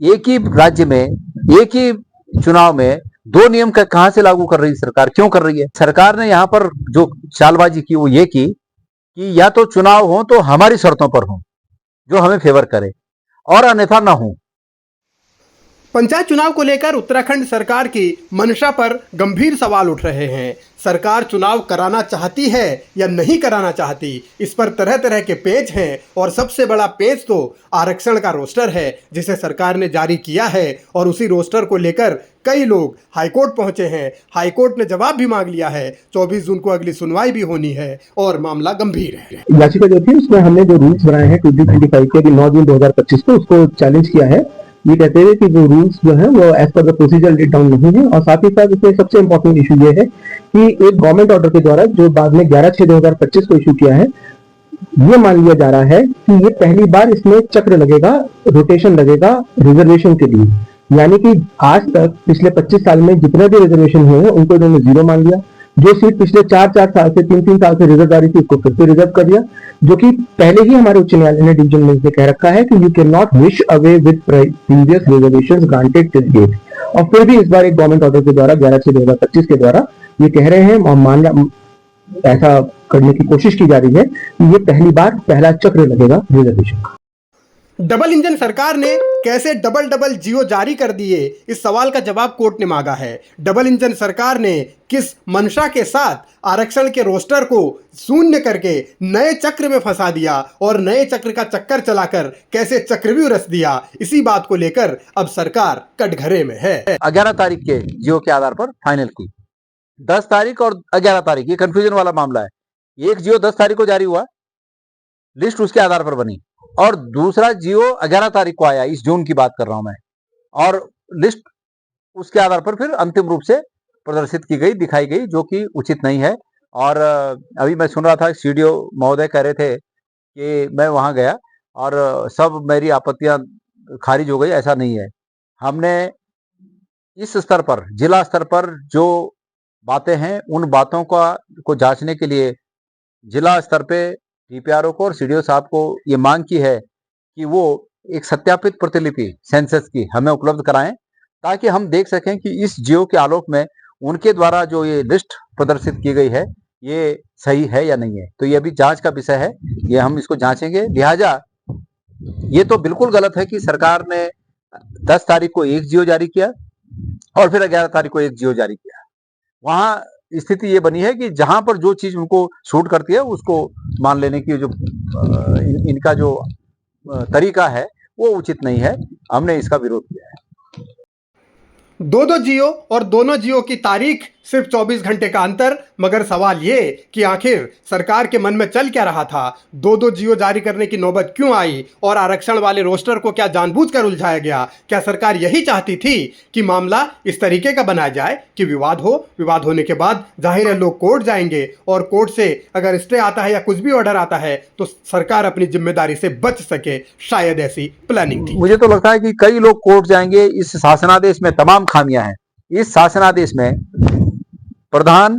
एक ही राज्य में एक ही चुनाव में दो नियम का कहां से लागू कर रही है सरकार, क्यों कर रही है? सरकार ने यहां पर जो चालबाजी की वो ये की कि या तो चुनाव हो तो हमारी शर्तों पर हो, जो हमें फेवर करे, और अन्यथा ना हो। पंचायत चुनाव को लेकर उत्तराखंड सरकार की मंशा पर गंभीर सवाल उठ रहे हैं। सरकार चुनाव कराना चाहती है या नहीं कराना चाहती, इस पर तरह तरह के पेच हैं और सबसे बड़ा पेच तो आरक्षण का रोस्टर है जिसे सरकार ने जारी किया है और उसी रोस्टर को लेकर कई लोग हाईकोर्ट पहुंचे हैं। हाईकोर्ट ने जवाब भी मांग लिया है। 24 जून को अगली सुनवाई भी होनी है और मामला गंभीर है। याचिका जो थी उसमें हमने जो रूल्स बनाए हैं 2025 के 9 जून 2025 को उसको चैलेंज किया है। ये कहते हैं कि जो रूल्स जो है वो as per the procedure let down नहीं है, और साथ ही साथ इसमें सबसे इंपॉर्टेंट इशू ये है कि एक गवर्नमेंट ऑर्डर के द्वारा जो बाद में 11/6/2025 को इशू किया है, ये मान लिया जा रहा है कि ये पहली बार इसमें चक्र लगेगा, रोटेशन लगेगा रिजर्वेशन के लिए। यानी कि आज तक पिछले 25 साल में जितने भी रिजर्वेशन हुए हैं उनको इन्होंने जीरो मान लिया। जो सीट पिछले 4 साल से 3 साल से रिजर्वदारी थी उसको फिर से रिजर्व कर दिया, जो कि पहले ही हमारे उच्च न्यायालय ने डिवीजन बेंच ने कह रखा है कि you can not wish away with previous reservations granted till date. और फिर भी इस बार एक गवर्नमेंट ऑर्डर के द्वारा 11/6/2025 के द्वारा ये कह रहे हैं और मान ऐसा करने की कोशिश की जा रही है कि ये पहली बार पहला चक्र लगेगा रिजर्वेशन का। डबल इंजन सरकार ने कैसे डबल जियो जारी कर दिए, इस सवाल का जवाब कोर्ट ने मांगा है। डबल इंजन सरकार ने किस मंशा के साथ आरक्षण के रोस्टर को शून्य करके नए चक्र में फंसा दिया और नए चक्र का चक्कर चलाकर कैसे चक्रव्यूह रच दिया, इसी बात को लेकर अब सरकार कटघरे में है। 11 तारीख के जियो के आधार पर फाइनल की, 10 तारीख और 11 तारीख, ये कंफ्यूजन वाला मामला है। एक जियो 10 तारीख को जारी हुआ, लिस्ट उसके आधार पर बनी, और दूसरा जियो 11 तारीख को आया, इस जून की बात कर रहा हूं मैं, और लिस्ट उसके आधार पर फिर अंतिम रूप से प्रदर्शित की गई, दिखाई गई, जो कि उचित नहीं है। और अभी मैं सुन रहा था सीडीओ महोदय कह रहे थे कि मैं वहां गया और सब मेरी आपत्तियां खारिज हो गई, ऐसा नहीं है। हमने इस स्तर पर, जिला स्तर पर जो बातें हैं उन बातों को जांचने के लिए जिला स्तर पे डीपीआरओ को और सीडीओ साहब को ये मांग की है कि वो एक सत्यापित प्रतिलिपि सेंसस की हमें उपलब्ध कराएं, ताकि हम देख सकें कि इस जियो के आलोक में उनके द्वारा जो ये लिस्ट प्रदर्शित की गई है ये सही है या नहीं है। तो ये अभी जांच का विषय है, ये हम इसको जांचेंगे। लिहाजा ये तो बिल्कुल गलत है कि सरकार ने 10 तारीख को एक जियो जारी किया और फिर 11 तारीख को एक जियो जारी किया। वहां स्थिति ये बनी है कि जहां पर जो चीज उनको शूट करती है उसको मान लेने की जो इनका जो तरीका है वो उचित नहीं है। हमने इसका विरोध किया है। दो जियो और दोनों जियो की तारीख सिर्फ 24 घंटे का अंतर, मगर सवाल ये कि आखिर सरकार के मन में चल क्या रहा था? दो जियो जारी करने की नौबत क्यों आई और आरक्षण वाले रोस्टर को क्या जानबूझकर उलझाया गया? क्या सरकार यही चाहती थी कि मामला इस तरीके का बनाया जाए कि विवाद हो, विवाद होने के बाद जाहिर है लोग कोर्ट जाएंगे और कोर्ट से अगर स्टे आता है या कुछ भी ऑर्डर आता है तो सरकार अपनी जिम्मेदारी से बच सके? शायद ऐसी प्लानिंग थी। मुझे तो लगता है कि कई लोग कोर्ट जाएंगे। इस शासनादेश में तमाम खामियां हैं। इस शासनादेश में प्रधान,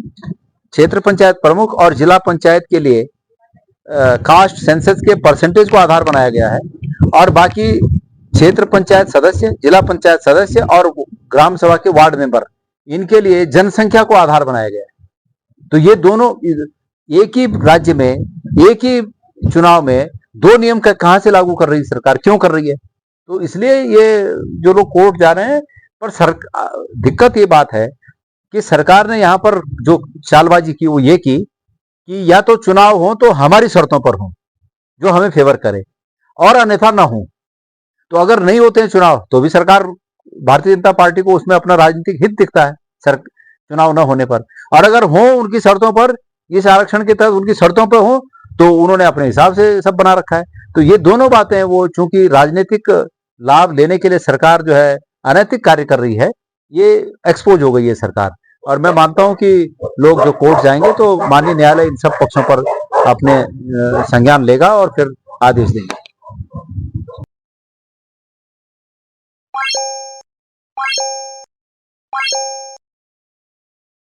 क्षेत्र पंचायत प्रमुख और जिला पंचायत के लिए कास्ट सेंसस के परसेंटेज को आधार बनाया गया है, और बाकी क्षेत्र पंचायत सदस्य, जिला पंचायत सदस्य और ग्राम सभा के वार्ड मेंबर, इनके लिए जनसंख्या को आधार बनाया गया है। तो ये दोनों एक ही राज्य में एक ही चुनाव में दो नियम का कहां से लागू कर रही है सरकार, क्यों कर रही है? तो इसलिए ये जो लोग कोर्ट जा रहे हैं, पर दिक्कत ये बात है कि सरकार ने यहां पर जो चालबाजी की वो ये की कि या तो चुनाव हो तो हमारी शर्तों पर हो, जो हमें फेवर करे, और अन्यथा ना हो। तो अगर नहीं होते हैं चुनाव तो भी सरकार, भारतीय जनता पार्टी को उसमें अपना राजनीतिक हित दिखता है चुनाव न होने पर, और अगर हो उनकी शर्तों पर, इस आरक्षण के तहत उनकी शर्तों पर हो तो उन्होंने अपने हिसाब से सब बना रखा है। तो ये दोनों बातें वो चूंकि राजनीतिक लाभ लेने के लिए सरकार जो है अनैतिक कार्य कर रही है, ये एक्सपोज हो गई है सरकार। और मैं मानता हूं कि लोग जो कोर्ट जाएंगे तो माननीय न्यायालय इन सब पक्षों पर अपने संज्ञान लेगा और फिर आदेश देंगे।